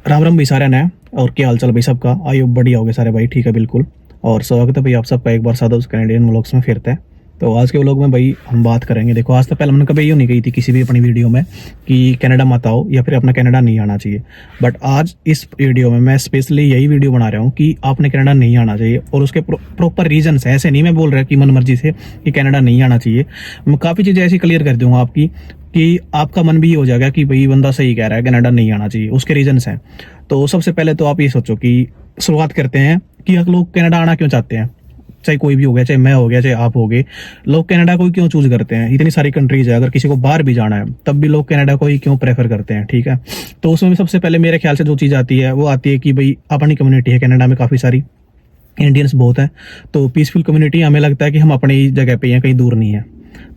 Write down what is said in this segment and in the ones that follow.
राम राम भाई सारे ने। और क्या हाल चाल भाई सबका? आइए बढ़िया हो गए सारे भाई, ठीक है बिल्कुल। और स्वागत है भाई आप सबका एक बार सादा उस कैनेडियन व्लॉग्स में फिरते हैं। तो आज के व्लॉग में भाई हम बात करेंगे, देखो आज तो पहले हमने कभी यूँ नहीं कही थी किसी भी अपनी वीडियो में कि कनाडा मत आओ या फिर अपना कनाडा नहीं आना चाहिए। बट आज इस वीडियो में मैं स्पेशली यही वीडियो बना रहा हूँ कि आपने कनाडा नहीं आना चाहिए, और उसके प्रॉपर रीजंस है। ऐसे नहीं मैं बोल रहा कि मन मर्जी से कि कनाडा नहीं आना चाहिए। मैं काफ़ी चीज़ें ऐसी क्लियर कर दूंगा आपकी कि आपका मन भी ये हो जाएगा कि भाई बंदा सही कह रहा है, कनाडा नहीं आना चाहिए, उसके रीजंस हैं। तो सबसे पहले तो आप ये सोचो कि शुरुआत करते हैं कि लोग कनाडा आना क्यों चाहते हैं। चाहे कोई भी हो गया, चाहे मैं हो गया, चाहे आप हो गए, लोग कनाडा को ही क्यों चूज करते हैं। इतनी सारी कंट्रीज है, अगर किसी को बाहर भी जाना है तब भी लोग कनाडा को ही क्यों प्रेफर करते हैं, ठीक है। तो उसमें भी सबसे पहले मेरे ख्याल से जो चीज़ आती है वो आती है कि भाई अपनी कम्युनिटी है कनाडा में, काफ़ी सारी इंडियंस बहुत हैं, तो पीसफुल कम्युनिटी, हमें लगता है कि हम अपनी जगह पे हैं, कहीं दूर नहीं है।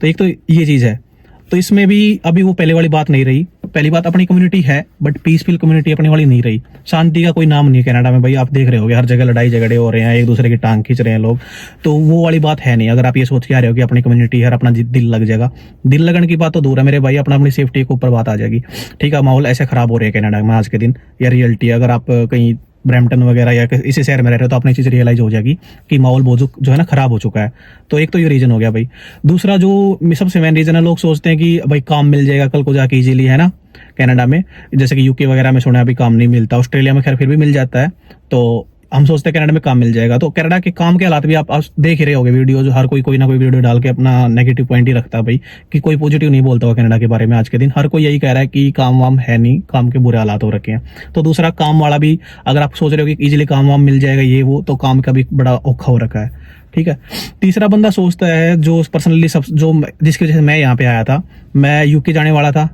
तो एक तो ये चीज़ है। तो इसमें भी अभी वो पहले वाली बात नहीं रही। पहली बात, अपनी कम्युनिटी है बट पीसफुल कम्युनिटी अपनी वाली नहीं रही। शांति का कोई नाम नहीं है कनाडा में भाई, आप देख रहे होगे हर जगह लड़ाई झगड़े हो रहे हैं, एक दूसरे की टांग खींच रहे हैं लोग। तो वो वाली बात है नहीं। अगर आप ये सोच के आ रहे हो कि अपनी कम्युनिटी है, अपना दिल लग जाएगा, दिल लगने की बात तो दूर है मेरे भाई, अपनी सेफ्टी के ऊपर बात आ जाएगी, ठीक है। माहौल ऐसे खराब हो रहे हैं कनाडा में आज के दिन, या रियलिटी। अगर आप कहीं ब्रैम्पटन वगैरह या इसी शहर में रह रहे हो तो आपने चीज़ रियलाइज हो जाएगी कि माहौल बहुत जो है ना खराब हो चुका है। तो एक तो ये रीजन हो गया भाई। दूसरा जो सबसे मेन रीजन है, लोग सोचते हैं कि भाई काम मिल जाएगा कल को जाके इजीली, है ना, कनाडा में। जैसे कि यूके वगैरह में सुना है अभी काम नहीं मिलता, ऑस्ट्रेलिया में खैर फिर भी मिल जाता है। तो हम सोचते हैं कनाडा में काम मिल जाएगा। तो कनाडा के काम के हालात भी आप देख ही रहे होगे वीडियो, जो हर कोई ना कोई वीडियो डाल के अपना नेगेटिव पॉइंट ही रखता है भाई, कि कोई पॉजिटिव नहीं बोलता हुआ कनाडा के बारे में। आज के दिन हर कोई यही कह रहा है कि काम वाम है नहीं, काम के बुरे हालात हो रखे हैं। तो दूसरा काम वाला भी, अगर आप सोच रहे हो कि इजीली काम वाम मिल जाएगा ये वो, तो काम का भी बड़ा औखा हो रखा है, ठीक है। तीसरा बंदा सोचता है, जो पर्सनली सब जो जिसकी वजह से मैं यहाँ पे आया था, मैं यूके जाने वाला था।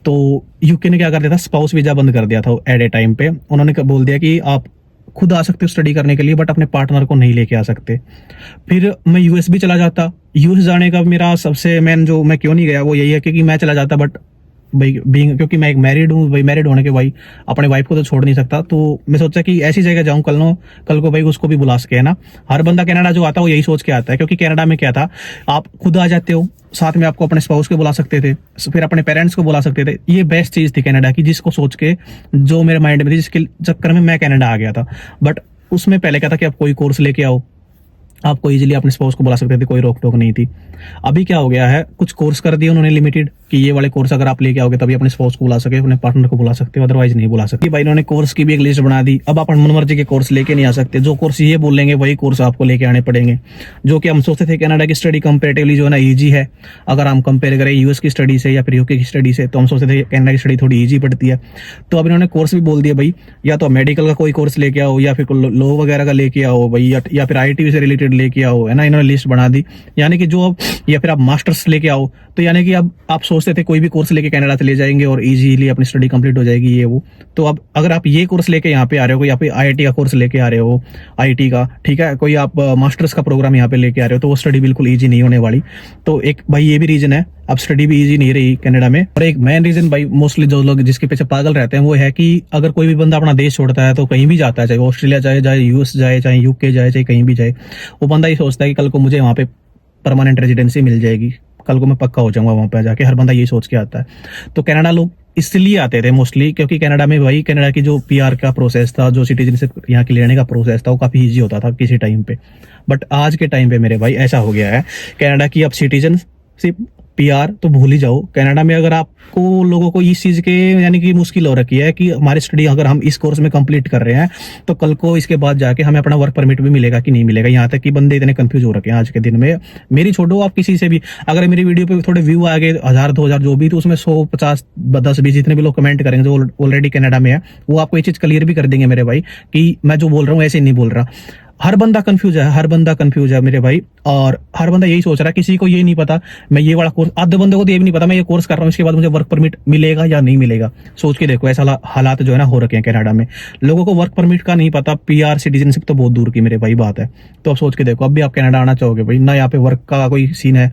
तो यूके ने क्या कर दिया था, स्पाउस वीजा बंद कर दिया था एट ए टाइम पे। उन्होंने बोल दिया कि आप खुद आ सकते हो स्टडी करने के लिए, बट अपने पार्टनर को नहीं लेके आ सकते। फिर मैं यूएस भी चला जाता। यूएस जाने का मेरा सबसे मेन जो मैं क्यों नहीं गया वो यही है क्योंकि मैं चला जाता, बट भाई क्योंकि मैं एक मैरिड हूँ भाई, मैरिड होने के भाई अपने वाइफ को तो छोड़ नहीं सकता। तो मैं सोचा कि ऐसी जगह जाऊं कल को भाई उसको भी बुला सके, है ना। हर बंदा कनाडा जो आता है वो यही सोच के आता है, क्योंकि कनाडा में क्या था, आप खुद आ जाते हो, साथ में आपको अपने स्पाउस को बुला सकते थे, फिर अपने पेरेंट्स को बुला सकते थे। ये बेस्ट चीज थी कनाडा की, जिसको सोच के जो मेरे माइंड में थी, जिसके चक्कर में मैं कनाडा आ गया था। बट उसमें पहले क्या था कि आप कोई कोर्स लेके आओ, आपको इजीली अपने स्पाउस को बुला सकते थे, कोई रोक टोक नहीं थी। अभी क्या हो गया है, कुछ कोर्स कर दिए उन्होंने लिमिटेड, कि ये वाले कोर्स अगर आप लेके आओगे तभी अपने स्पाउस को बुला सके, अपने पार्टनर को बुला सकते हो, अदरवाइज नहीं बुला सकते भाई। इन्होंने कोर्स की भी एक लिस्ट बना दी। अब आप मनमर्जी के कोर्स लेके नहीं आ सकते, जो कोर्स ये बोलेंगे वही कोर्स आपको लेके आने पड़ेंगे। जो कि हम सोचते थे कनाडा की स्टडी कंपेरेटिवली जो है ना ईजी है, अगर हम कंपेयर करें यूएस की स्टडी से या फिर यूके की स्टडी से, तो हम सोचते थे कनाडा की स्टडी थोड़ी ईजी पड़ती है। तो अब इन्होंने कोर्स भी बोल दिया भाई, या तो मेडिकल का कोई कोर्स लेके आओ, या फिर लॉ वगैरह का लेके आओ भाई, या फिर आईटी से रिलेटेड लेके आओ, है ना। इन्होंने लिस्ट बना दी, यानी कि जो अब, या फिर आप मास्टर्स लेके आओ। तो यानी कि अब आप सोचते थे कोई भी कोर्स लेके कनाडा चले जाएंगे और इजीली अपनी स्टडी कंप्लीट हो जाएगी ये वो। तो अब अगर आप ये कोर्स लेके यहाँ पे आ रहे हो, या फिर आईआईटी का कोर्स लेके आ रहे हो, आईटी का, ठीक है, कोई आप मास्टर्स का प्रोग्राम यहाँ पे लेके आ रहे हो, तो वो स्टडी बिल्कुल ईजी नहीं होने वाली। तो एक भाई ये भी रीजन है, अब स्टडी भी ईजी नहीं रही कनाडा में। और एक मेन रीजन भाई, मोस्टली जो लोग जिसके पीछे पागल रहते हैं, वो है कि अगर कोई भी बंदा अपना देश छोड़ता है तो कहीं भी जाता है, चाहे ऑस्ट्रेलिया जाए, चाहे यूएस जाए, चाहे यूके जाए, चाहे कहीं भी जाए, वो बंदा ये सोचता है कि कल को मुझे वहाँ पे परमानेंट रेजिडेंसी मिल जाएगी, कल को मैं पक्का हो जाऊंगा वहाँ पे जाके। हर बंदा यही सोच के आता है। तो कनाडा लोग इसलिए आते थे मोस्टली, क्योंकि कनाडा में भाई कनाडा की जो पीआर का प्रोसेस था, जो सिटीजनशिप यहाँ की लेने का प्रोसेस था, वो काफ़ी ईजी होता था किसी टाइम पे। बट आज के टाइम पे मेरे भाई ऐसा हो गया है, कनाडा की अब सिटीजनशिप पीआर तो भूल ही जाओ। कनाडा में अगर आपको लोगों को इस चीज़ के यानी कि मुश्किल हो रखी है कि हमारी स्टडी अगर हम इस कोर्स में कंप्लीट कर रहे हैं तो कल को इसके बाद जाके हमें अपना वर्क परमिट भी मिलेगा कि नहीं मिलेगा। यहाँ तक कि बंदे इतने कंफ्यूज हो रखे हैं आज के दिन में। मेरी छोड़ो, आप किसी से भी, अगर मेरी वीडियो पे थोड़े व्यू आ गए 1000 2000 जो भी, तो उसमें 100 50 10 20 जितने भी लोग कमेंट करेंगे जो ऑलरेडी कनाडा में है, वो आपको ये चीज़ क्लियर भी कर देंगे मेरे भाई कि मैं जो बोल रहा हूँ ऐसे नहीं बोल रहा। हर बंदा कंफ्यूज है, हर बंदा कंफ्यूज है मेरे भाई। और हर बंदा यही सोच रहा है, किसी को ये नहीं पता मैं ये वाला कोर्स, आधे बंदे को तो ये भी नहीं पता मैं ये कोर्स कर रहा हूँ इसके बाद मुझे वर्क परमिट मिलेगा या नहीं मिलेगा। सोच के देखो, ऐसा हालात जो है ना हो रखे हैं कनाडा में। लोगों को वर्क परमिट का नहीं पता, पीआर सिटीजनशिप तो बहुत दूर की मेरे भाई बात है। तो अब सोच के देखो, अब भी आप कनाडा आना चाहोगे भाई, ना यहाँ पे वर्क का कोई सीन है,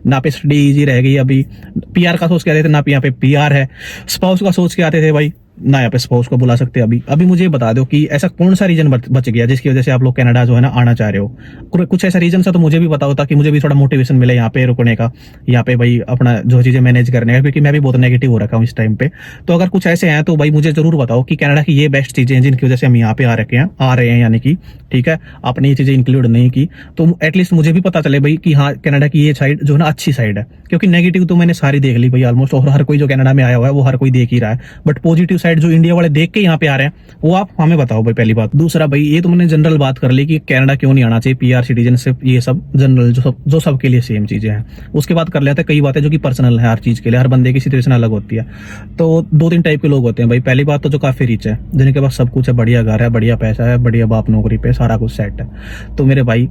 ना पे स्टडी ईजी रह गई। अभी पीआर का सोच के आते थे, ना यहाँ पे पीआर है। स्पाउस का सोच के आते थे भाई, ना यहाँ पे स्पाउस को बुला सकते। अभी अभी मुझे बता दो कि ऐसा कौन सा रीजन बच गया जिसकी वजह से आप लोग कनाडा जो है ना आना चाह रहे हो। कुछ ऐसा रीजन सा तो मुझे भी पता होता कि मुझे भी थोड़ा मोटिवेशन मिले यहाँ पे रुकने का, यहाँ पे भाई अपना जो चीजें मैनेज करने का, क्योंकि मैं भी बहुत नेगेटिव हो रखा हूँ इस टाइम पे। तो अगर कुछ ऐसे हैं तो भाई मुझे जरूर बताओ कि कनाडा की ये बेस्ट चीजें हैं जिनकी वजह से हम यहाँ पे आ रहे हैं यानी कि, ठीक है, आपने ये चीजें इंक्लूड नहीं की तो एटलीस्ट मुझे भी पता चले भाई कि हाँ कनाडा की ये साइड जो है ना अच्छी साइड है। क्योंकि नेगेटिव तो मैंने सारी देख ली भाई ऑलमोस्ट, और हर कोई जो कनाडा में आया हुआ है वो हर कोई देख ही रहा है, बट पॉजिटिव साइड जो इंडिया वाले देख के यहाँ पे आ रहे हैं वो आप हमें बताओ भाई, पहली बात। दूसरा भाई ये तो मैंने जनरल बात कर ली कि कनाडा क्यों नहीं आना चाहिए, पीआर सिटीजनशिप ये सब जनरल जो सबके लिए सेम चीजें हैं। उसके बाद कर लेते हैं कई बातें जो कि पर्सनल है, हर चीज के लिए हर बंदे की सिचुएशन अलग होती है। तो 2-3 टाइप के लोग होते हैं भाई। पहली बात तो जो काफी रिच है, जिनके पास सब कुछ है, बढ़िया घर है, बढ़िया पैसा है, बढ़िया बाप नौकरी पे, सारा कुछ सेट है। तो मेरे भाई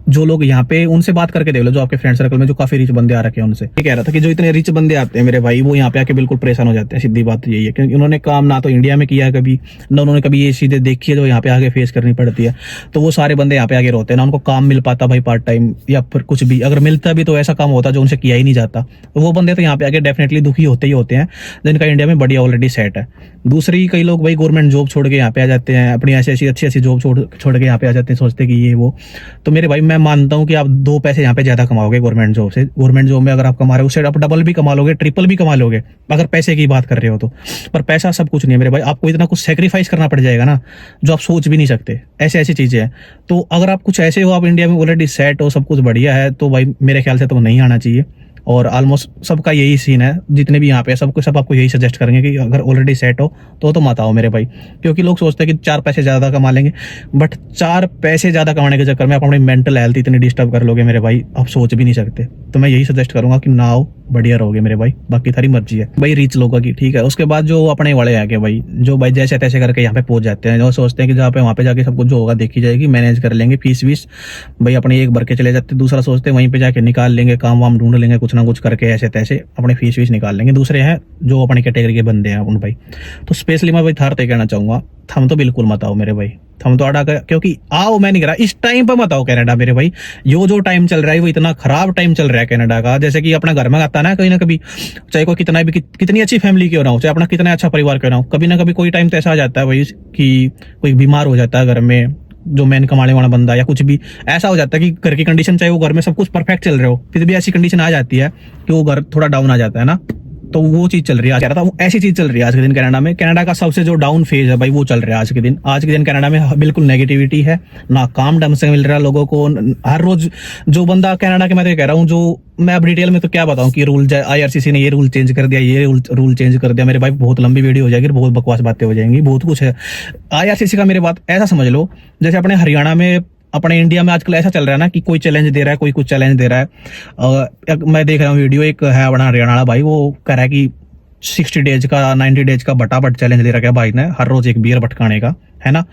जो लोग यहाँ पे, उनसे बात करके देख लो, जो आपके फ्रेंड सर्कल में जो काफी रिच बंदे आ रखे हैं उनसे। ये कह रहा था कि जो इतने रिच बंदे आते हैं मेरे भाई वो यहाँ पे आके बिल्कुल परेशान हो जाते हैं। सीधी बात तो यही है, क्योंकि उन्होंने काम ना तो इंडिया में किया है कभी, ना उन्होंने कभी ये चीजें देखी है जो यहाँ पे आगे फेस करनी पड़ती है। तो वो सारे बंदे यहाँ पे आगे रोते हैं, ना उनको काम मिल पाता भाई पार्ट टाइम, या फिर कुछ भी अगर मिलता भी तो ऐसा काम होता जो उनसे किया ही नहीं जाता। तो वो बंदे तो यहाँ पे आके डेफिनेटली दुखी होते ही होते हैं जिनका इंडिया में बढ़िया ऑलरेडी सेट है। दूसरी, कई लोग भाई गवर्नमेंट जॉब छोड़ के यहाँ पे आ जाते हैं, अपनी ऐसी अच्छी जॉब छोड़ के यहाँ पे आ जाते हैं, सोचते कि ये वो। तो मेरे भाई मैं मानता हूँ कि आप 2 पैसे यहाँ पे ज्यादा कमाओगे गवर्नमेंट जॉब से। गवर्नमेंट जॉब में अगर आप कमा रहे हो उससे आप डबल भी कमा लोगे, ट्रिपल भी कमा लोगे, अगर पैसे की बात कर रहे हो तो। पर पैसा सब कुछ नहीं है मेरे भाई, आपको इतना कुछ सेक्रीफाइस करना पड़ जाएगा ना जो आप सोच भी नहीं सकते। ऐसी चीजें हैं। तो अगर आप कुछ ऐसे हो, आप इंडिया में ऑलरेडी सेट हो, सब कुछ बढ़िया है, तो भाई मेरे ख्याल से तो नहीं आना चाहिए। और ऑलमोस्ट सबका यही सीन है, जितने भी यहाँ पे सब आपको यही सजेस्ट करेंगे कि अगर ऑलरेडी सेट हो तो मत आओ मेरे भाई। क्योंकि लोग सोचते हैं कि 4 पैसे ज्यादा कमा लेंगे, बट 4 पैसे ज्यादा कमाने के चक्कर में आप अपनी मेंटल हेल्थ इतनी डिस्टर्ब कर लोगे मेरे भाई, आप सोच भी नहीं सकते। तो मैं यही सजेस्ट करूंगा कि ना आओ, बढ़िया रहोगे मेरे भाई, बाकी थारी मर्जी है भाई रिच लोगों की, ठीक है। उसके बाद जो अपने वाले आके भाई, जो भाई जैसे तैसे करके यहाँ पे पहुंच जाते हैं, जो सोचते हैं कि जहाँ पे वहाँ पे जाके सब कुछ जो होगा देखी जाएगी, मैनेज कर लेंगे, फीस वीस भाई अपने एक भर के चले जाते। दूसरा सोचते हैं वहीं पे जाके निकाल लेंगे, काम वाम ढूंढ लेंगे, कुछ ना कुछ करके ऐसे तैसे अपने फीस वीस निकाल लेंगे। दूसरे हैं जो अपनी कैटेगरी के बंदे हैं उन भाई। तो स्पेशली मैं भाई थारते कहना चाहूंगा, थम तो बिल्कुल मत आओ मेरे भाई, थम तो अड़ा कर, क्योंकि आओ मैं नहीं कह रहा, इस टाइम पे मत आओ कनाडा मेरे भाई। जो टाइम चल रहा है वो इतना खराब टाइम चल रहा है कनाडा का, जैसे कि अपना घर में आता ना कहीं ना कभी, चाहे कोई कितनी अच्छी फैमिली क्यों ना हो, चाहे अपना कितना अच्छा परिवार क्यों ना हो, कभी ना कभी कोई टाइम तो ऐसा आ जाता है भाई कि कोई बीमार हो जाता है घर में, जो मेन कमाने वाला बंदा, या कुछ भी ऐसा हो जाता है कि घर की कंडीशन, चाहे वो घर में सब कुछ परफेक्ट चल रहे हो, फिर भी ऐसी कंडीशन आ जाती है कि वो घर थोड़ा डाउन आ जाता है ना। तो वो चीज चल रही है, कह रहा था ऐसी चीज चल रही है आज के दिन कनाडा में। कनाडा का सबसे जो डाउन फेज है भाई वो चल रहा है आज के दिन कनाडा में। बिल्कुल नेगेटिविटी है, ना काम ढंग से मिल रहा है लोगों को। हर रोज जो बंदा कनाडा के, मैं तो कह रहा हूँ, जो मैं अब डिटेल में तो क्या बताऊं कि रूल, आईआरसीसी ने ये रूल चेंज कर दिया, ये रूल चेंज कर दिया, मेरे भाई बहुत लंबी वीडियो हो जाएगी, बहुत बकवास बातें हो जाएंगी, बहुत कुछ है आईआरसीसी का। मेरे बात ऐसा समझ लो जैसे अपने हरियाणा में, अपने इंडिया में आजकल ऐसा चल रहा है ना कि कोई चैलेंज दे रहा है, कोई कुछ चैलेंज दे रहा है। मैं देख रहा हूँ वीडियो, एक है अपना हरियाणा वाला भाई, वो कह रहा है कि 60 डेज का 90 डेज का बटाबट चैलेंज ले रखा है भाई ने, हर रोज एक बियर भटकाने का, है ना।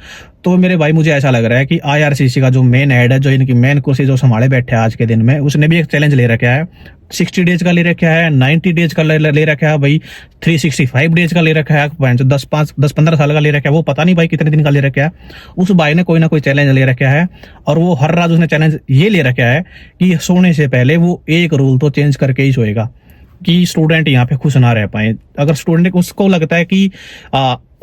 तो मेरे भाई मुझे ऐसा लग रहा है कि आईआरसीसी का जो मेन हेड है, जो इनकी मेन कुर्सी जो संभाले बैठे हैं आज के दिन में, उसने भी एक चैलेंज ले रखा है। 60 डेज का ले रखा है, 90 डेज का ले रखा है भाई, 365 डेज का ले रखा है, 10-15 साल का ले रखा है, वो पता नहीं भाई कितने दिन का ले रखा है। उस भाई ने कोई ना कोई चैलेंज ले रखा है, और वो हर रात उसने चैलेंज ये ले रखा है कि सोने से पहले वो एक रूल तो चेंज करके ही सोएगा कि स्टूडेंट यहाँ पे खुश ना रह पाए। अगर स्टूडेंट, उसको लगता है कि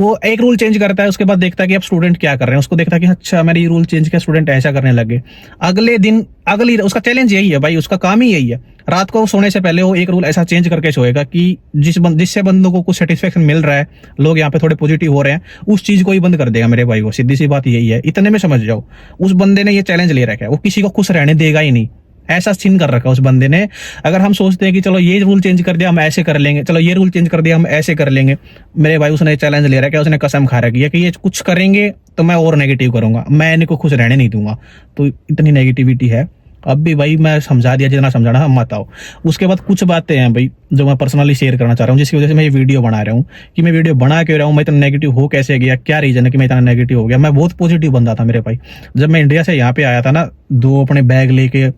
वो एक रूल चेंज करता है, उसके बाद देखता है कि अब स्टूडेंट क्या कर रहे हैं, उसको देखता है कि अच्छा मैंने ये रूल चेंज किया, स्टूडेंट ऐसा करने लगे, अगले दिन उसका चैलेंज यही है भाई, उसका काम ही यही है। रात को सोने से पहले वो एक रूल ऐसा चेंज करके सोएगा कि जिससे बंदों को कुछ सेटिस्फेक्शन मिल रहा है, लोग यहाँ पे थोड़े पॉजिटिव हो रहे हैं, उस चीज को ही बंद कर देगा मेरे भाई। वो सीधी सी बात यही है, इतने में समझ जाओ। उस बंदे ने ये चैलेंज ले रखा है, वो किसी को खुश रहने देगा ही नहीं, ऐसा सीन कर रखा है उस बंदे ने। अगर हम सोचते हैं कि चलो ये रूल चेंज कर दिया हम ऐसे कर लेंगे, चलो ये रूल चेंज कर दिया हम ऐसे कर लेंगे, मेरे भाई उसने चैलेंज ले रखा है, उसने कसम खा रखी है कि ये कुछ करेंगे तो मैं और नेगेटिव करूंगा, मैं इनको खुश रहने नहीं दूंगा। तो इतनी नेगेटिविटी है। अब भी भाई मैं समझा दिया, जितना समझाना हम मत आओ। उसके बाद कुछ बातें हैं भाई जो मैं पर्सनली शेयर करना चाह रहा हूँ, जिसकी वजह से मैं ये वीडियो बना रहा हूँ कि मैं वीडियो बना क्यों रहा हूँ, मैं इतना नेगेटिव हो कैसे गया, क्या रीजन है कि मैं इतना नेगेटिव हो गया। मैं बहुत पॉजिटिव बंदा था मेरे भाई, जब मैं इंडिया से यहाँ पे आया था ना, 2 अपने बैग लेके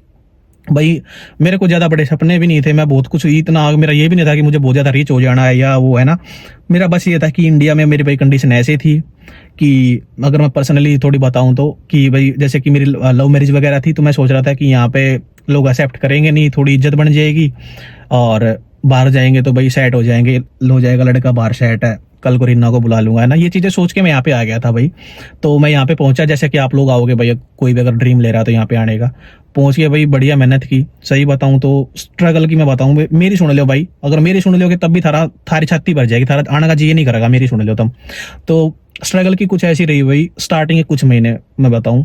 भाई, मेरे को ज्यादा बड़े सपने भी नहीं थे, मैं बहुत कुछ इतना, मेरा ये भी नहीं था कि मुझे बहुत ज्यादा रीच हो जाना है या वो है ना। मेरा बस ये था कि इंडिया में मेरी भाई कंडीशन ऐसी थी कि अगर मैं पर्सनली थोड़ी बताऊं तो, कि भाई जैसे कि मेरी लव मैरिज वगैरह थी, तो मैं सोच रहा था कि यहाँ पे लोग एक्सेप्ट करेंगे नहीं, थोड़ी इज्जत बन जाएगी, और बाहर जाएंगे तो भाई सेट हो जाएंगे, हो जाएगा लड़का बाहर सेट है, कल को रीना को बुला लूंगा, है ना। ये चीज़ें सोच के मैं यहाँ पे आ गया था भाई। तो मैं यहाँ पे पहुंचा, जैसे कि आप लोग आओगे भाई, कोई भी अगर ड्रीम ले रहा है तो यहाँ पे आने का। पहुंच गया भाई, बढ़िया मेहनत की। सही बताऊं तो स्ट्रगल की मैं बताऊं, मेरी सुन लो भाई, अगर मेरी सुन लोगे तब भी थारी छाती भर जाएगी, थारा आने का जी नहीं करेगा, मेरी सुन लो तुम तो। स्ट्रगल की कुछ ऐसी रही भाई, स्टार्टिंग के कुछ महीने मैं बताऊं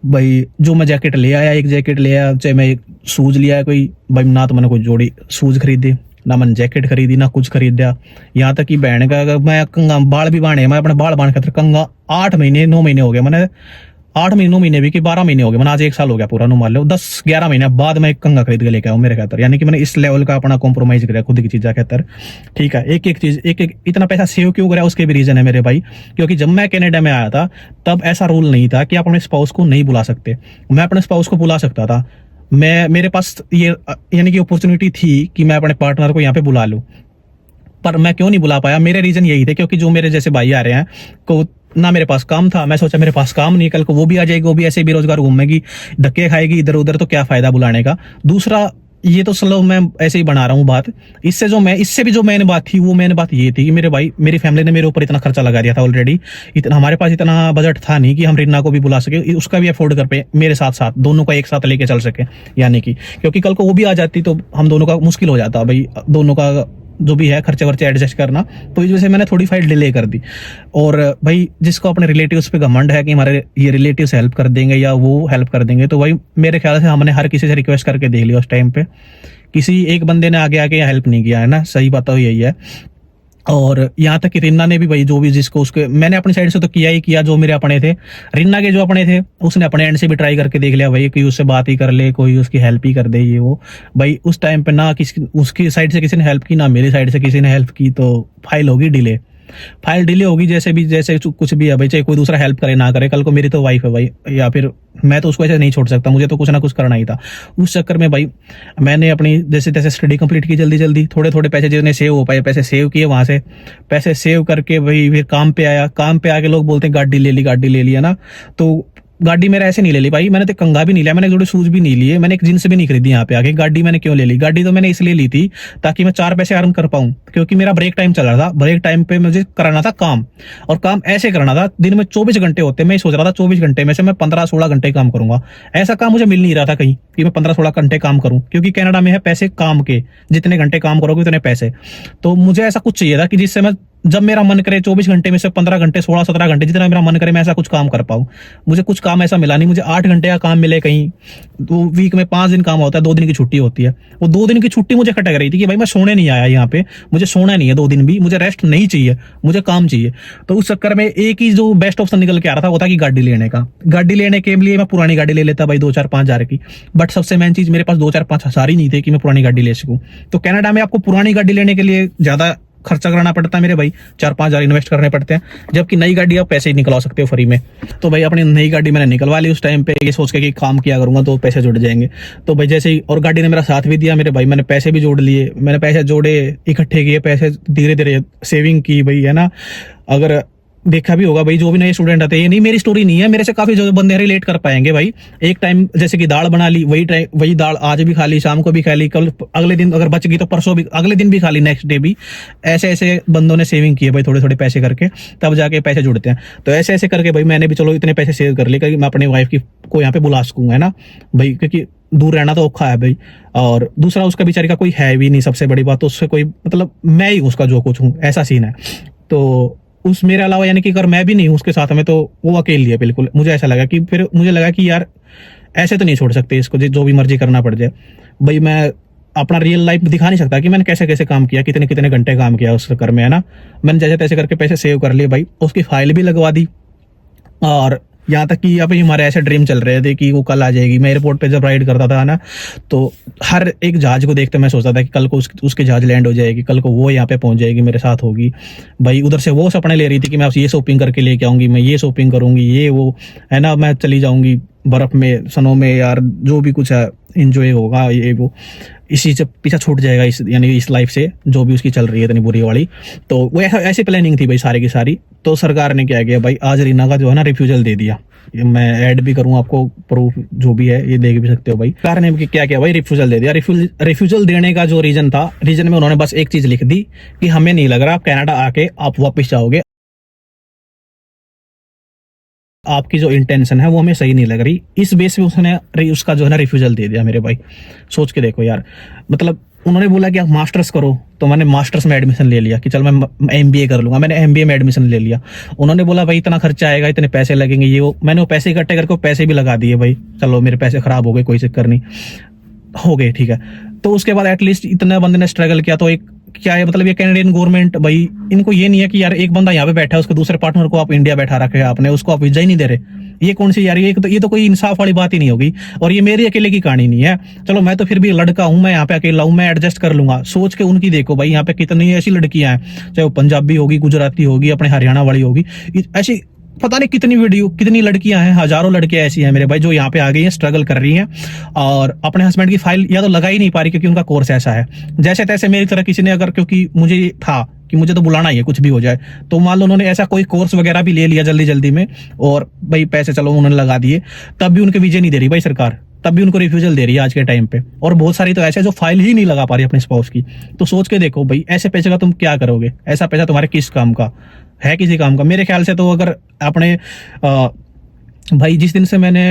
भाई। जो मैं जैकेट ले आया, एक जैकेट ले आया, चाहे मैं एक शूज लिया कोई भाई, ना तो मैंने कोई जोड़ी शूज खरीदी, ना मैंने जैकेट खरीदी, ना कुछ खरीदा। यहाँ तक कि बहन का अगर मैं कंगा बाल भी बांधे, मैं अपने बाल बांध खातर कंगा 8 महीने 9 महीने हो गए मैंने, 8 महीने 9 महीने भी कि 12 महीने हो गए मैंने, आज 1 साल हो गया पूरा, नो मान लो 10-11 महीने बाद मैं एक कंगा खरीद के लेके आऊँ मेरे खातर। यानी कि मैंने इस लेवल का अपना कॉम्प्रोमाइज किया खुद की चीज़ा खातर। ठीक है, एक एक चीज एक इतना पैसा सेव क्यों करा, उसके भी रीजन है मेरे भाई। क्योंकि जब मैं कनाडा में आया था तब ऐसा रूल नहीं था कि आप अपने स्पाउस को नहीं बुला सकते। मैं अपने स्पाउस को बुला सकता था। मेरे पास ये यानी कि अपॉर्चुनिटी थी कि मैं अपने पार्टनर को यहाँ पे बुला लूँ, पर मैं क्यों नहीं बुला पाया, मेरे रीजन यही थे क्योंकि जो मेरे जैसे भाई आ रहे हैं को ना मेरे पास काम था। मैं सोचा मेरे पास काम नहीं, कल को वो भी आ जाएगी, वो भी ऐसे बेरोजगार घूमेगी, धक्के खाएगी इधर उधर, तो क्या फायदा बुलाने का। दूसरा, ये तो चलो मैं ऐसे ही बना रहा हूँ बात। इससे भी जो मेन बात थी, वो मेन बात ये थी कि मेरे भाई, मेरी फैमिली ने मेरे ऊपर इतना खर्चा लगा दिया था ऑलरेडी। इतना हमारे पास इतना बजट था नहीं कि हम रीना को भी बुला सके, उसका भी अफोर्ड कर पे मेरे साथ साथ, दोनों का एक साथ लेके चल सके। यानी कि क्योंकि कल को वो भी आ जाती तो हम दोनों का मुश्किल हो जाता भाई, दोनों का जो भी है खर्चे वर्चे एडजस्ट करना। तो इस वजह से मैंने थोड़ी फाइल डिले कर दी। और भाई जिसको अपने रिलेटिव्स पे घमंड है कि हमारे ये रिलेटिव्स हेल्प कर देंगे या वो हेल्प कर देंगे, तो भाई मेरे ख्याल से हमने हर किसी से रिक्वेस्ट करके देख लिया उस टाइम पे, किसी एक बंदे ने आगे आके हेल्प नहीं किया, है ना। सही बात तो यही है। और यहाँ तक कि रिन्ना ने भी भाई, जो भी जिसको उसके मैंने अपनी साइड से तो किया ही किया, जो मेरे अपने थे, रिन्ना के जो अपने थे उसने अपने एंड से भी ट्राई करके देख लिया भाई, कि उससे बात ही कर ले, कोई उसकी हेल्प ही कर दे ये वो। भाई उस टाइम पे ना किसी उसकी साइड से किसी ने हेल्प की, ना मेरी साइड से किसी ने हेल्प की, तो फाइल होगी डिले। फाइल डिले होगी, जैसे कुछ भी है भाई, चाहे कोई दूसरा हेल्प करे ना करे, कल को मेरी तो वाइफ है भाई, या फिर मैं तो उसको ऐसे नहीं छोड़ सकता, मुझे तो कुछ ना कुछ करना ही था। उस चक्कर में भाई मैंने अपनी जैसे तैसे स्टडी कंप्लीट की, जल्दी जल्दी थोड़े थोड़े पैसे जितने सेव हो पाए पैसे सेव किए, वहां से पैसे सेव करके भाई फिर काम पे आया। काम पे आके लोग बोलते हैं गाड़ी ले ली, गाड़ी ले ली, है ना। तो गाड़ी मेरा ऐसे नहीं ले ली भाई, मैंने तो कंगा भी नहीं लिया, मैंने जोड़े शूज भी नहीं लिए, मैंने एक जींस भी नहीं खरीदी यहाँ पे आके। गाड़ी मैंने क्यों ले ली, गाड़ी तो मैंने इसलिए ली थी ताकि मैं 4 पैसे अर्न कर पाऊं, क्योंकि मेरा ब्रेक टाइम चल रहा था। ब्रेक टाइम पे मुझे कराना था काम, और काम ऐसे करना था, दिन में 24 घंटे होते, मैं सोच रहा था 24 घंटे में से मैं 15-16 घंटे काम करूंगा। ऐसा काम मुझे मिल नहीं रहा था कहीं कि मैं 15-16 घंटे काम करूं, क्योंकि कनाडा में है पैसे काम के, जितने घंटे काम करोगे उतने पैसे। तो मुझे ऐसा कुछ चाहिए था कि जिससे मैं जब मेरा मन करे 24 घंटे में से 15 घंटे 16-17 घंटे जितना मेरा मन करे मैं ऐसा कुछ काम कर पाऊं। मुझे कुछ काम ऐसा मिला नहीं, मुझे 8 घंटे का काम मिले कहीं, तो वीक में 5 दिन काम होता है, 2 दिन की छुट्टी होती है। वो 2 दिन की छुट्टी मुझे खटक रही थी कि भाई मैं सोने नहीं आया यहाँ पे, मुझे सोना नहीं है 2 दिन भी, मुझे रेस्ट नहीं चाहिए, मुझे काम चाहिए। तो उस चक्कर में एक ही जो बेस्ट ऑप्शन निकल के आ रहा था वो था कि गाड़ी लेने का। गाड़ी लेने के लिए मैं पुरानी गाड़ी ले लेता भाई 2-4-5 हजार की, बट सबसे मेन चीज मेरे पास 2-4-5 हजार ही नहीं थे कि मैं पुरानी गाड़ी ले सकूं। तो कनाडा में आपको पुरानी गाड़ी लेने के लिए ज्यादा खर्चा कराना पड़ता है मेरे भाई, 4-5 हजार इन्वेस्ट करने पड़ते हैं, जबकि नई गाड़ी आप पैसे ही निकलवा सकते हो फ्री में। तो भाई अपनी नई गाड़ी मैंने निकलवा ली उस टाइम पे, ये सोच के कि काम किया करूंगा तो पैसे जुड़ जाएंगे। तो भाई जैसे ही, और गाड़ी ने मेरा साथ भी दिया मेरे भाई, मैंने पैसे भी जोड़ लिए, मैंने पैसे जोड़े, इकट्ठे किए पैसे, धीरे धीरे सेविंग की भाई, है ना। अगर देखा भी होगा भाई, जो भी नए स्टूडेंट आते हैं, ये नहीं मेरी स्टोरी नहीं है, मेरे से काफी जो बंदे रिलेट कर पाएंगे भाई। एक टाइम जैसे कि दाल बना ली, वही दाल आज भी खा ली, शाम को भी खा ली, कल अगले दिन अगर बच गई तो परसों भी, अगले दिन भी खा ली, नेक्स्ट डे भी। ऐसे ऐसे बंदों ने सेविंग की है भाई, थोड़े थोड़े पैसे करके, तब जाके पैसे जुड़ते हैं। तो ऐसे ऐसे करके भाई मैंने भी चलो इतने पैसे सेव कर लिए कि मैं अपनी वाइफ की को यहाँ पे बुला सकूंगा, है ना भाई, क्योंकि दूर रहना तो औखा है भाई। और दूसरा, उसका बेचारी का कोई है भी नहीं, सबसे बड़ी बात तो उससे कोई मतलब मैं ही उसका जो कुछ हूँ, ऐसा सीन है। तो उस मेरे अलावा यानी कि अगर मैं भी नहीं हूँ उसके साथ में तो वो अकेली है बिल्कुल। मुझे ऐसा लगा कि फिर मुझे लगा कि यार ऐसे तो नहीं छोड़ सकते इसको, जो भी मर्जी करना पड़ जाए भाई। मैं अपना रियल लाइफ दिखा नहीं सकता कि मैंने कैसे कैसे काम किया, कितने कितने घंटे काम किया उस चक्कर में, है ना। मैंने जैसे तैसे करके पैसे सेव कर लिए भाई, उसकी फाइल भी लगवा दी। और यहाँ तक कि अभी हमारे ऐसे ड्रीम चल रहे थे कि वो कल आ जाएगी। मैं एयरपोर्ट पे जब राइड करता था ना, तो हर एक जहाज को देखते मैं सोचता था कि कल को उसके जहाज लैंड हो जाएगी, कल को वो यहाँ पे पहुंच जाएगी, मेरे साथ होगी भाई। उधर से वो सपने ले रही थी कि मैं ये शॉपिंग करके लेके आऊंगी, मैं ये शॉपिंग करूंगी, ये वो, है ना, मैं चली जाऊंगी बर्फ में, सनो में यार, जो भी कुछ है इंजॉय होगा ये वो, इसी से पीछा छूट जाएगा, इस यानी इस लाइफ से जो भी उसकी चल रही है इतनी बुरी वाली। तो वो ऐसा ऐसी प्लानिंग थी भाई सारी की सारी। तो सरकार ने क्या किया भाई, आज रीना का जो है ना रिफ्यूजल दे दिया। ये मैं ऐड भी करूँ आपको, प्रूफ जो भी है ये देख भी सकते हो भाई। सरकार ने क्या किया भाई, रिफ्यूजल दे दिया। रिफ्यूजल देने का जो रीजन था, रीजन में उन्होंने बस एक चीज लिख दी कि हमें नहीं लग रहा आप कनाडा आके आप वापस जाओगे, आपकी जो इंटेंशन है वो हमें सही नहीं लग रही। इस बेस पे उसने उसका जो है ना रिफ्यूजल दे दिया मेरे भाई। सोच के देखो यार, मतलब उन्होंने बोला कि आप मास्टर्स करो, तो मैंने मास्टर्स में एडमिशन ले लिया कि चल मैं एमबीए कर लूंगा। मैंने एमबीए में एडमिशन ले लिया। उन्होंने बोला भाई इतना खर्चा आएगा, इतने पैसे लगेंगे, ये वो। मैंने वो पैसे इकट्ठे करके पैसे भी लगा दिए भाई। चलो मेरे पैसे खराब हो गए, कोई चक्कर नहीं, हो गए, ठीक है। तो उसके बाद एटलीस्ट इतना बंदे ने स्ट्रगल किया, तो एक क्या है मतलब, ये कैनेडियन गवर्नमेंट भाई, इनको ये नहीं है कि यार एक बंदा यहाँ पे बैठा है, उसके दूसरे पार्टनर को आप इंडिया बैठा रखे आपने, उसको आप वीजा ही नहीं दे रहे। ये कौन सी यार, ये तो कोई इंसाफ वाली बात ही नहीं होगी। और ये मेरी अकेले की कहानी नहीं है। चलो मैं तो फिर भी लड़का हूं, मैं यहाँ पे अकेला हूं, मैं एडजस्ट कर लूंगा। सोच के उनकी देखो भाई, यहाँ पे कितनी ऐसी लड़कियां हैं, चाहे वो पंजाबी होगी, गुजराती होगी, अपने हरियाणा वाली होगी, ऐसी पता नहीं कितनी लड़कियां हैं, हजारों लड़कियां ऐसी हैं मेरे भाई जो यहाँ पे आ गई हैं, स्ट्रगल कर रही हैं और अपने हस्बैंड की फाइल या तो लगा ही नहीं पा रही, क्योंकि उनका कोर्स ऐसा है। जैसे तैसे मेरी तरह किसी ने अगर, क्योंकि मुझे था कि मुझे तो बुलाना ही है कुछ भी हो जाए, तो मान लो उन्होंने ऐसा कोई कोर्स वगैरह भी ले लिया जल्दी जल्दी में, और भाई पैसे चलो उन्होंने लगा दिए, तब भी उनके वीजे नहीं दे रही भाई सरकार, तब भी उनको रिफ्यूजल दे रही है आज के टाइम पे। और बहुत सारी तो ऐसे जो फाइल ही नहीं लगा पा रही अपने स्पाउस की। तो सोच के देखो भाई, ऐसे पैसे का तुम क्या करोगे? ऐसा पैसा तुम्हारे किस काम का है? किसी काम का? मेरे ख्याल से तो अगर अपने भाई जिस दिन से मैंने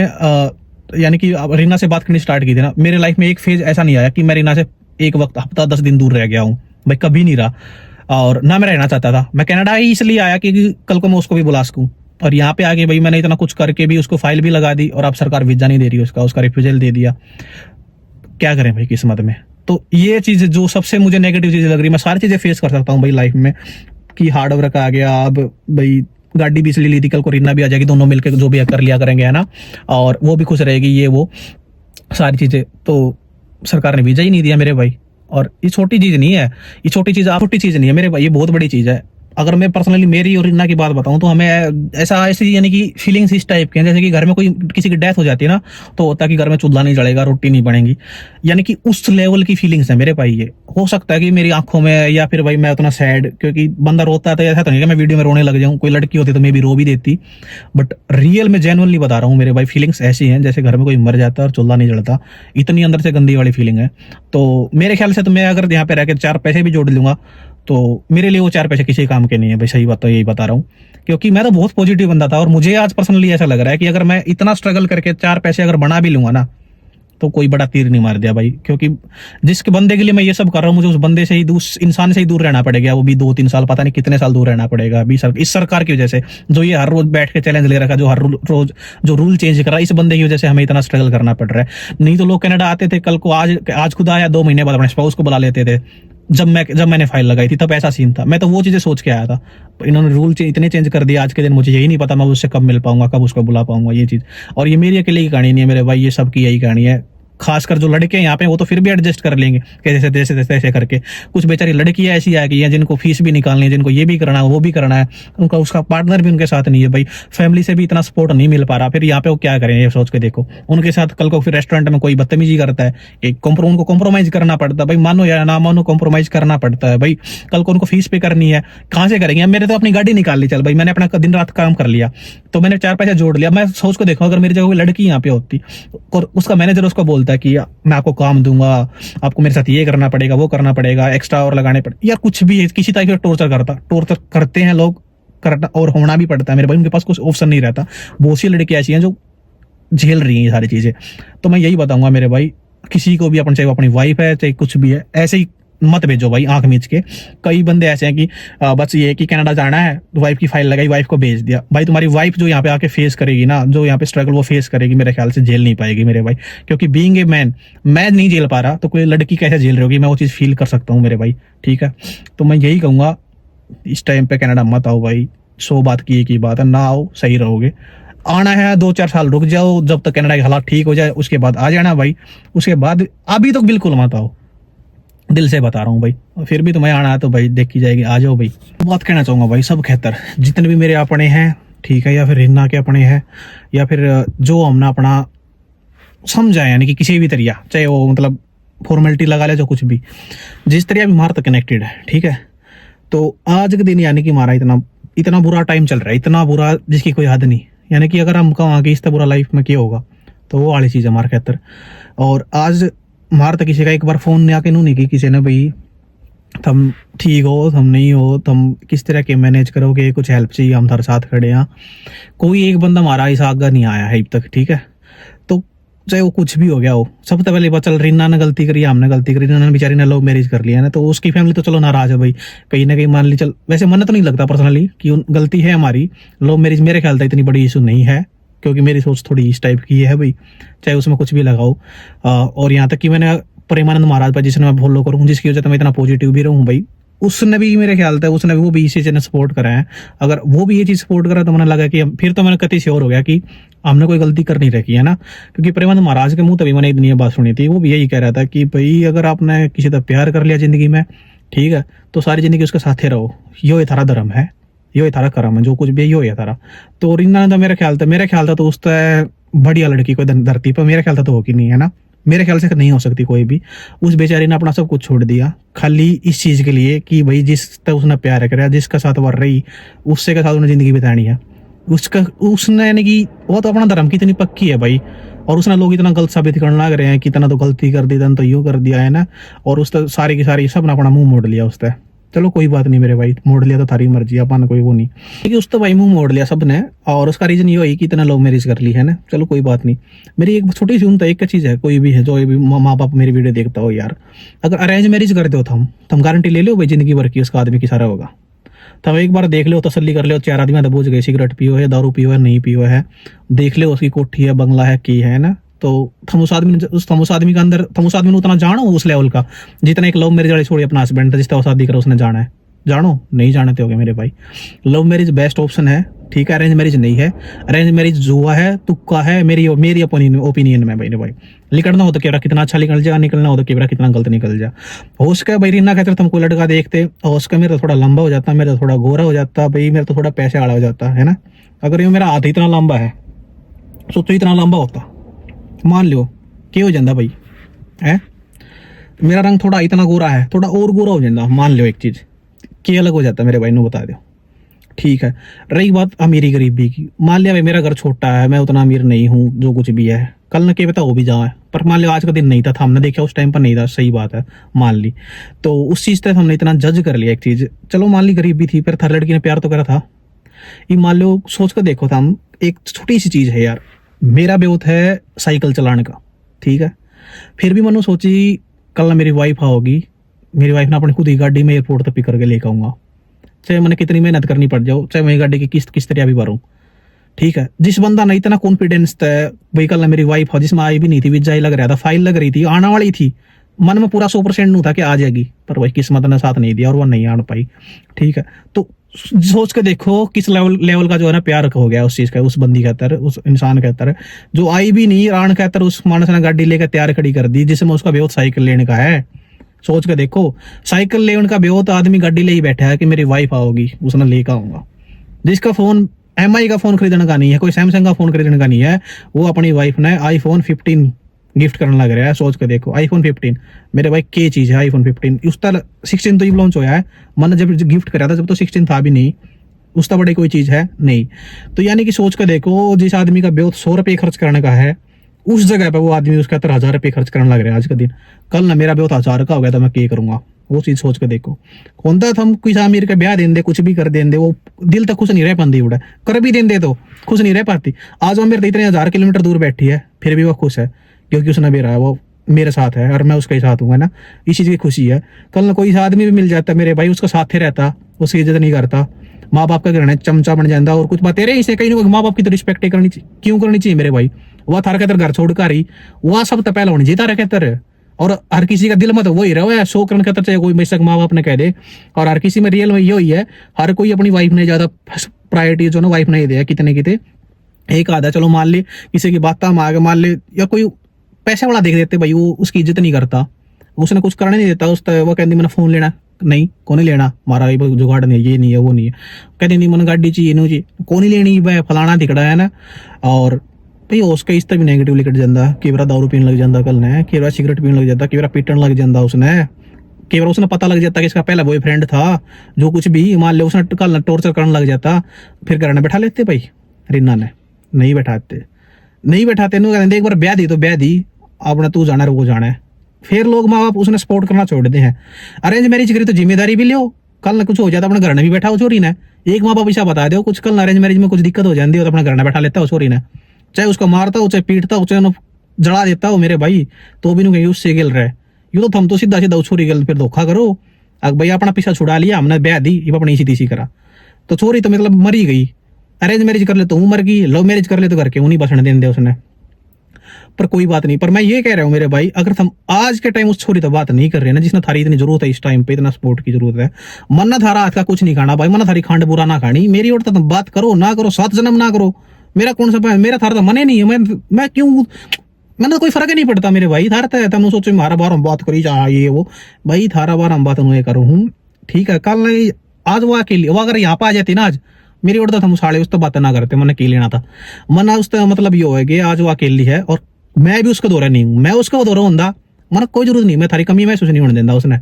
यानी कि रीना से बात करनी स्टार्ट की थी ना, मेरे लाइफ में एक फेज ऐसा नहीं आया कि मैं रीना से एक वक्त हफ्ता 10 दिन दूर रह गया हूँ भाई, कभी नहीं रहा। और ना मैं रहना चाहता था। मैं कनाडा ही इसलिए आया कि कल को मैं उसको भी बुला सकूं। और यहाँ पे आके भाई मैंने इतना कुछ करके भी उसको फाइल भी लगा दी, और अब सरकार वीजा नहीं दे रही, उसका रिफ्यूजल दे दिया। क्या करें भाई किस्मत में। तो ये चीज जो सबसे मुझे नेगेटिव चीज लग रही है, मैं सारी चीजें फेस कर सकता हूँ भाई लाइफ में, कि हार्ड वर्क आ गया। अब भाई गाड़ी भी इसलिए ली थी, कल को रीना भी आ जाएगी, दोनों मिलकर जो भी कर लिया करेंगे, है ना, और वो भी खुश रहेगी, ये वो सारी चीजें। तो सरकार ने वीजा ही नहीं दिया मेरे भाई। और ये छोटी चीज नहीं है, ये छोटी चीज नहीं है मेरे भाई, ये बहुत बड़ी चीज है। अगर मैं पर्सनली मेरी और रीना की बात बताऊं, तो हमें ऐसी यानी कि फीलिंग्स इस टाइप के हैं, जैसे कि घर में कोई किसी की डेथ हो जाती है ना, तो होता है कि घर में चूल्हा नहीं जलेगा, रोटी नहीं बनेगी, यानी कि उस लेवल की फीलिंग्स है मेरे भाई। ये हो सकता है कि मेरी आंखों में, या फिर भाई मैं उतना सैड, क्योंकि बंदा रोता है तो ऐसा तो नहीं कि मैं वीडियो में रोने लग जाऊं, कोई लड़की होती तो मैं भी रो भी देती, बट रियल में जेन्युइनली बता रहा हूँ मेरे भाई, फीलिंग्स ऐसी हैं जैसे घर में कोई मर जाता है और चूल्हा नहीं जलता, इतनी अंदर से गंदी वाली फीलिंग है। तो मेरे ख्याल से तो मैं अगर यहाँ पे रह के 4 पैसे भी जोड़ लूंगा, तो मेरे लिए वो 4 पैसे किसी काम के नहीं है भाई, सही बात तो यही बता रहा हूँ। क्योंकि मैं तो बहुत पॉजिटिव बंदा था, और मुझे आज पर्सनली ऐसा लग रहा है कि अगर मैं इतना स्ट्रगल करके 4 पैसे अगर बना भी लूंगा ना, तो कोई बड़ा तीर नहीं मार दिया भाई। क्योंकि जिसके बंदे के लिए मैं ये सब कर रहा हूँ, मुझे उस बंदे से ही, उस इंसान से ही दूर रहना पड़ेगा, वो भी 2-3 साल, पता नहीं कितने साल दूर रहना पड़ेगा अभी इस सरकार की वजह से, जो ये हर रोज बैठ के चैलेंज ले रखा, जो हर रोज जो रूल चेंज कर रहा है, इस बंदे की वजह से हमें इतना स्ट्रगल करना पड़ रहा है। नहीं तो लोग कनाडा आते थे, कल को आज खुद आया, 2 महीने बाद अपने स्पाउस को बुला लेते थे। जब मैंने फाइल लगाई थी तब ऐसा सीन था, मैं तो वो चीजें सोच के आया था। इन्होंने रूल इतने चेंज कर दिया आज के दिन, मुझे यही नहीं पता मैं उससे कब मिल पाऊंगा, कब उसको बुला पाऊंगा, ये चीज। और ये मेरी अकेले की कहानी नहीं है मेरे भाई, ये सबकी यही कहानी है। खासकर जो लड़के यहाँ पे, वो तो फिर भी एडजस्ट कर लेंगे कैसे तैसे करके। कुछ बेचारी लड़कियां ऐसी आ गई हैं जिनको फीस भी निकालनी है, जिनको ये भी करना है, वो भी करना है, उनका उसका पार्टनर भी उनके साथ नहीं है भाई, फैमिली से भी इतना सपोर्ट नहीं मिल पा रहा। फिर यहाँ पे वो क्या करें, ये सोच के देखो। उनके साथ कल को फिर रेस्टोरेंट में कोई बदतमीजी करता है, उनको कॉम्प्रोमाइज करना पड़ता है भाई, मानो या ना मानो कॉम्प्रोमाइज करना पड़ता है भाई। कल को उनको फीस पे करनी है, कहाँ से करेंगे? मेरे तो अपनी गाड़ी निकाल ली, चल भाई मैंने अपना दिन रात काम कर लिया, तो मैंने 4 पैसे जोड़ लिया। मैं सोच को देखो, अगर मेरी जगह कोई लड़की यहाँ पे होती और उसका मैनेजर उसको बोलता है कि मैं आपको काम दूंगा, आपको मेरे साथ ये करना पड़ेगा, वो करना पड़ेगा, एक्स्ट्रा और लगाने पड़े, या कुछ भी किसी तरह का टॉर्चर करते हैं लोग, करना और होना भी पड़ता है मेरे भाई, उनके पास कुछ ऑप्शन नहीं रहता। बहुत सी लड़कियां ऐसी हैं जो झेल रही हैं ये सारी चीजें। तो मैं यही बताऊंगा मेरे भाई, किसी को भी, अपन चाहे वो अपनी वाइफ है चाहे कुछ भी है, ऐसे ही मत भेजो भाई आंख मीच के। कई बंदे ऐसे हैं कि बस ये कि कनाडा जाना है, वाइफ की फाइल लगाई, वाइफ को भेज दिया। भाई तुम्हारी वाइफ जो यहाँ पे आके फेस करेगी ना, जो यहाँ पे स्ट्रगल वो फेस करेगी, मेरे ख्याल से झेल नहीं पाएगी मेरे भाई। क्योंकि बीइंग ए मैन, मैं नहीं झेल पा रहा, तो कोई लड़की कैसे झेल रही होगी, मैं वो चीज़ फील कर सकता हूँ मेरे भाई, ठीक है। तो मैं यही कहूँगा, इस टाइम पे कनाडा मत आओ भाई, 100 बात की एक ही बात है, ना आओ, सही रहोगे। आना है 2-4 साल रुक जाओ, जब तक कनाडा के हालात ठीक हो जाए, उसके बाद आ जाना भाई। उसके बाद अभी तो बिल्कुल मत आओ, दिल से बता रहा हूँ भाई। फिर भी तुम्हें आना है तो भाई देखी जाएगी, आ जाओ भाई। बात कहना चाहूंगा भाई, सब खेतर जितने भी मेरे अपने हैं, ठीक है, या फिर रिन्ना के अपने है, या फिर जो हमने अपना समझा है, यानी कि किसी भी तरीका, चाहे वो मतलब फॉर्मेलिटी लगा ले, जो कुछ भी जिस तरीका भी हमारा तो कनेक्टेड है, ठीक है। तो आज के दिन यानी कि हमारा इतना इतना बुरा टाइम चल रहा है, इतना बुरा जिसकी कोई हद नहीं, यानी कि अगर हम कहाँ कि इतना बुरा लाइफ में क्या होगा, तो वो वाली चीज़ है हमारे खातर। और आज हमारे तो किसी का एक बार फ़ोन ने आके नहीं की किसी ने, भाई तुम ठीक हो, तुम नहीं हो, तुम किस तरह के मैनेज करोगे, कुछ हेल्प चाहिए, हम थारे साथ खड़े हैं। कोई एक बंदा हमारा इस आगे नहीं आया है अब तक, ठीक है। तो चाहे वो कुछ भी हो गया हो, सबसे पहले बात, चल रीना ने गलती करी, हमने गलती करी, रीना ने बेचारी ने लव मैरिज कर लिया ना, तो उसकी फैमिली तो चलो नाराज है भाई, कहीं ना कहीं मान ली। चल वैसे मन तो नहीं लगता पर्सनली कि गलती है हमारी, लव मैरिज मेरे ख्याल से इतनी बड़ी इशू नहीं है, क्योंकि मेरी सोच थोड़ी इस टाइप की है भाई, चाहे उसमें कुछ भी लगाओ। और यहाँ तक कि मैंने प्रेमानंद महाराज पर, जिसने मैं फॉलो करूँ, जिसकी वजह से मैं इतना पॉजिटिव भी रहूँ भाई, उसने भी मेरे ख्याल था, उसने भी वो भी इसी चीज़ ने सपोर्ट करा है। अगर वो भी ये चीज़ सपोर्ट करा तो मैंने लगा कि फिर तो मैंने कति श्योर हो गया कि हमने कोई गलती कर नहीं रखी है ना। क्योंकि प्रेमानंद महाराज के मुंह तभी मैंने इतनी बात सुनी थी, वो भी यही कह रहा था कि भाई अगर आपने किसी से प्यार कर लिया जिंदगी में, ठीक है, तो सारी जिंदगी उसके साथ ही रहो, यो ये थारा धर्म है, यो ये थारा कर्म है, जो कुछ भी है यो है थारा। तो रीना ने तो मेरे ख्याल था तो उस बढ़िया लड़की को धरती पर मेरे ख्याल था तो होगी नहीं, है ना, मेरे ख्याल से नहीं हो सकती कोई भी। उस बेचारी ने अपना सब कुछ छोड़ दिया खाली इस चीज के लिए कि भाई जिस तक उसने प्यार कराया, जिसका साथ वो रही, उससे के साथ उन्हें जिंदगी बितानी है। उसने यानी कि वो तो अपना धर्म की इतनी पक्की है भाई, और उसने लोग इतना गलत साबित करने लग रहे हैं कि इतना तो गलती कर दी, इतना तो यूं कर दिया है ना, और उस तक सारी की सारी सब ने अपना मुंह मोड़ लिया उस तक। चलो कोई बात नहीं मेरे भाई, मोड़ लिया तो थारी मर्जी, अपन कोई वो नहीं, क्योंकि उस तो भाई मुंह मोड़ लिया सबने, और उसका रीजन ये हुई कि इतना लव मैरिज कर ली है ना। चलो कोई बात नहीं। मेरी एक छोटी सी उम्मीद है, एक चीज़ है, कोई भी है जो भी माँ बाप मेरी वीडियो देखता हो यार, अगर अरेंज मैरिज कर दो तुम गारंटी ले लो भाई जिंदगी भर की उसका आदमी की सारा होगा। तब एक बार देख लो, तसल्ली कर लो, 4 आदमी दबोच गए, सिगरेट पियो है, दारू पियो है, नहीं पियो है, देख लो उसकी कोठी है, बंगला है, की है ना। तो थम उस आदमी का अंदर, थम उस आदमी ने उतना जानो उस लेवल का, जितना एक लव मैरिज वाली छोड़ी अपना हस्बैंड था, जिसका शादी करा उसने जाना है, जानो नहीं जानते होगे मेरे भाई। लव मैरिज बेस्ट ऑप्शन है, ठीक है, अरेंज मैरिज नहीं है। अरेंज मैरिज जुआ है, तुक्का है, मेरी ओपिनियन में भाई। निकलना हो तो केवरा कितना अच्छा निकल जा, निकलना हो तो केवरा कितना गलत निकल जा। हो उसका भाई रीना कहते तुमको लड़का देखते, और उसका मेरा थोड़ा लंबा हो जाता, मेरा थोड़ा गोरा हो जाता भाई, मेरा तो थोड़ा पैसे आड़ा हो जाता है ना। अगर ये मेरा हाथ इतना लंबा है, सोचो इतना लंबा होता, मान लो क्या हो जाता भाई है। मेरा रंग थोड़ा इतना गोरा है, थोड़ा और गोरा हो जाता, मान लो एक चीज क्या अलग हो जाता मेरे भाई, नो बता दो, ठीक है। रही बात अमीरी गरीबी की, मान लिया भाई मेरा घर छोटा है, मैं उतना अमीर नहीं हूँ, जो कुछ भी है, कल न क्या पता वो भी जाए, पर मान लिया आज का दिन नहीं था, हमने देखा उस टाइम पर नहीं था, सही बात है, मान ली। तो उस चीज तक हमने इतना जज कर लिया एक चीज, चलो मान ली गरीबी थी, पर थर लड़की ने प्यार तो करा था। ये मान लो सोच कर देखो था हम, एक छोटी सी चीज है यार, मेरा बेउत है साइकिल चलाने का, ठीक है, फिर भी मनु सोची कल ना मेरी वाइफ आओगी, मेरी वाइफ ने अपनी खुद ही गाड़ी में एयरपोर्ट तक पिक करके लेकर आऊंगा, चाहे मैंने कितनी मेहनत करनी पड़ जाओ, चाहे मेरी गाड़ी की किस्त किस तरह भी भरूं, ठीक है। जिस बंदा ने इतना कॉन्फिडेंस था भाई कल ना मेरी वाइफ हो, जिसमें आई भी नहीं थी, वीजा ही लग रहा था, फाइल लग रही थी, आने वाली थी, मन में पूरा 100% नहीं था कि आ जाएगी, पर भाई किस्मत ने साथ नहीं दिया और वो नहीं आने पाई, ठीक है। तो सोच के देखो किस लेवल का जो है ना प्यार हो गया उस चीज का, उस बंदी के अंदर, उस इंसान के अंदर, जो आई भी नहीं, आन के अंदर उस मानस ने गाड़ी लेकर तैयार खड़ी कर दी, जिसमें उसका बेहद साइकिल लेने का है। सोच के देखो, साइकिल लेने का बेहद आदमी गाड़ी ले ही बैठा है कि मेरी वाइफ आओगी, उसने लेकर आऊंगा। जिसका फोन MI का फोन खरीदने का नहीं है, कोई सैमसंग का फोन खरीदने का नहीं है, वो अपनी वाइफ ने iPhone 15 गिफ्ट करने लग रहा है। सोच के देखो, iPhone 15 मेरे भाई क्या चीज है iPhone 15, उस तरह 16 तो ये लॉन्च होया है, मैंने जब गिफ्ट कराया था जब तो 16 था भी नहीं, उस तरह बड़ी कोई चीज है नहीं। तो यानी कि सोच के देखो, जिस आदमी का बेहद 100 रुपये खर्च करने का है, उस जगह पर वो आदमी उसके अंदर 1000 रुपये खर्च करने लग रहा है आज का दिन। कल ना मेरा बेहद 1000 का हो गया तो मैं क्या करूंगा, वो चीज सोच के देखो। होता था हम किसी अमीर का ब्याह देंगे, कुछ भी कर देंगे, वो दिल तक खुश नहीं रह पाती, उड़ा कर भी देंगे तो खुश नहीं रह पाती। आज वो मेरे इतने 1000 किलोमीटर दूर बैठी है, फिर भी वो खुश है, क्योंकि उसने मेरा है, वो मेरे साथ है और मैं उसके साथ हूँ, है ना, इस चीज की खुशी है। कल ना कोई आदमी भी मिल जाता मेरे भाई, उसका साथ ही रहता, उसकी इज्जत नहीं करता, माँ बाप का घर चमचा बन जाता, और कुछ बातें रहे इसे कहीं ना कहीं माँ बाप की तो रिस्पेक्ट करनी चाहिए, क्यों करनी चाहिए मेरे भाई। वह थारा कहते घर छोड़कर ही वह सब तो पहला होनी चाहिए तारा कहते, और हर किसी का दिल में तो वही रहा है, शो करने कहते चाहे कोई बेशक माँ बाप ने कह दे, और हर किसी में रियल में यही है, हर कोई अपनी वाइफ ने ज्यादा प्रायोरिटी जो ना वाइफ ने दिया कितने कितने। एक आधा चलो मान ले किसी की बात हम आगे मान ले, या कोई पैसे वाला देख देते भाई, वो उसकी इज्जत नहीं करता, उसने कुछ करने नहीं देता, उस वो कहती मैंने फोन लेना, नहीं कौन लेना, हमारा ये जुगाड़ नहीं है, ये नहीं है, वो नहीं है। कहते नहीं मन गाड़ी चाहिए नू जी, कौन ही लेनी भाई, फलाना दिखड़ा है ना। और भाई उसका इस तरह भी नेगेटिव लिखट जाता, कि बार दारू पीने लग जाता कल ने, कि बार सिगरेट पीने लग जाता, कि बार पीटन लग जाता उसने, कि बार उसने पता लग जाता कि इसका पहला बॉयफ्रेंड था, जो कुछ भी मान लो उसने कल टॉर्चर करने लग जाता, फिर घर में बैठा लेते भाई रीना ने, नहीं बैठाते, नहीं बैठाते। एक बार ब्याह दी तो ब्याह दी, अपना तू जाना है वो जाना है। फिर लोग माँ बाप उसने सपोर्ट करना छोड़ देते हैं। अरेंज मैरिज करी तो जिम्मेदारी भी लियो, कल ना कुछ हो जाता अपने घर में भी बैठा हो छोरी ने, एक माँ बाप ऐसा बता दो कुछ कल ना अरेंज मैरिज में कुछ दिक्कत हो जाती हो तो अपने घर में बैठा लेता हो छोरी ने, चाहे उसको मारता हो, चाहे पीटता हो, चाहे जला देता हो मेरे भाई, तो भी नहीं उससे गिल रहे। यू तो हम तो सीधा सीधा छोरी गल फिर धोखा करो, अब भाई अपना पीछा छुड़ा लिया हमने, ब्याह दी अपनी इसी तीसी करा, तो छोरी तो मतलब मरी गई। अरेंज मैरिज कर ले तो मर गई, लव मैरिज कर ले तो घर के उन्हीं बसने देने दे उसने। पर कोई बात नहीं, पर मैं ये कह रहा हूँ मेरे भाई, अगर हम आज के टाइम उस छोरी तो बात नहीं कर रहे ना जिसने थारी इतनी जरूरत है, इस टाइम पे इतना सपोर्ट की जरूरत है, मन्ना थारा हाथ का कुछ नहीं खाना भाई, मन्ना थारी खांड बुरा ना खानी, मेरी ओर तो तुम बात करो ना करो, 7 जन्म ना करो, मेरा कौन सा, मेरा थारा तो मने नहीं है, मैं क्यों, मैंने तो कोई फर्क ही नहीं पड़ता मेरे भाई, थारा तो तुम सोचो मारा बार हम बात करी चाह ये वो, भाई थारा बार हम बात नहीं करूँ हूँ, ठीक है। कल आज वो अकेली, वो अगर यहाँ पे आ जाती ना आज मेरी ओर तो हम साले उस तो बात ना करते, मैंने की लेना था मना उस मतलब ये होएगी आज वो अकेली है और मैं भी उसका दौरा नहीं हूँ, मैं उसका दौरा होंदा मन कोई जरूरत नहीं, मैं थारी कमी महसूस नहीं होने देता उसने,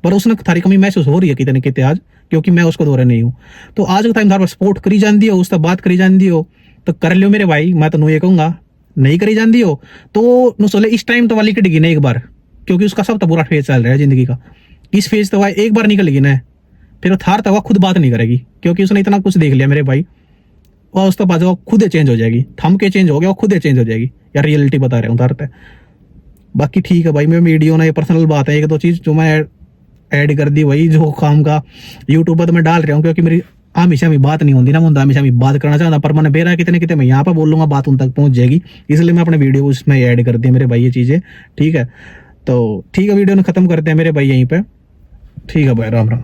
पर उसने थारी कमी महसूस हो रही है कितने कितने आज, क्योंकि मैं उसको दौरा नहीं हूँ। तो आज के टाइम थारा सपोर्ट करी जाती हो, उससे बात करी जाती हो तो कर लियो मेरे भाई, मैं तो ये कहूंगा नहीं करी जाती हो तो नुसले इस टाइम तो वाली कटेगी ना एक बार, क्योंकि उसका सब तो बुरा फेज चल रहा है जिंदगी का, इस फेज तो एक बार निकलेगी ना, फिर थार तक खुद बात नहीं करेगी, क्योंकि उसने इतना कुछ देख लिया मेरे भाई, और उसके बाद वो खुद ही चेंज हो जाएगी, थम के चेंज हो गया वो खुद ही चेंज हो जाएगी यार, रियलिटी बता रहा हूँ तारते। बाकी ठीक है भाई, मैं वीडियो ना ये पर्सनल बात है, एक दो चीज़ जो मैं ऐड कर दी वही जो काम का यूट्यूब पर तो मैं डाल रहा हूँ, क्योंकि मेरी हमेशा भी बात नहीं होती ना, मुझे हमेशा भी बात करना चाहता, पर मैंने बेरा कितने कितने मैं यहाँ पर बोल लूँगा बात उन तक पहुँच जाएगी, इसलिए मैं अपने वीडियो उसमें ऐड कर दी मेरे भाई ये चीज़ें, ठीक है। तो ठीक है वीडियो ने ख़त्म करते हैं मेरे भाई यहीं पर, ठीक है भाई, राम राम।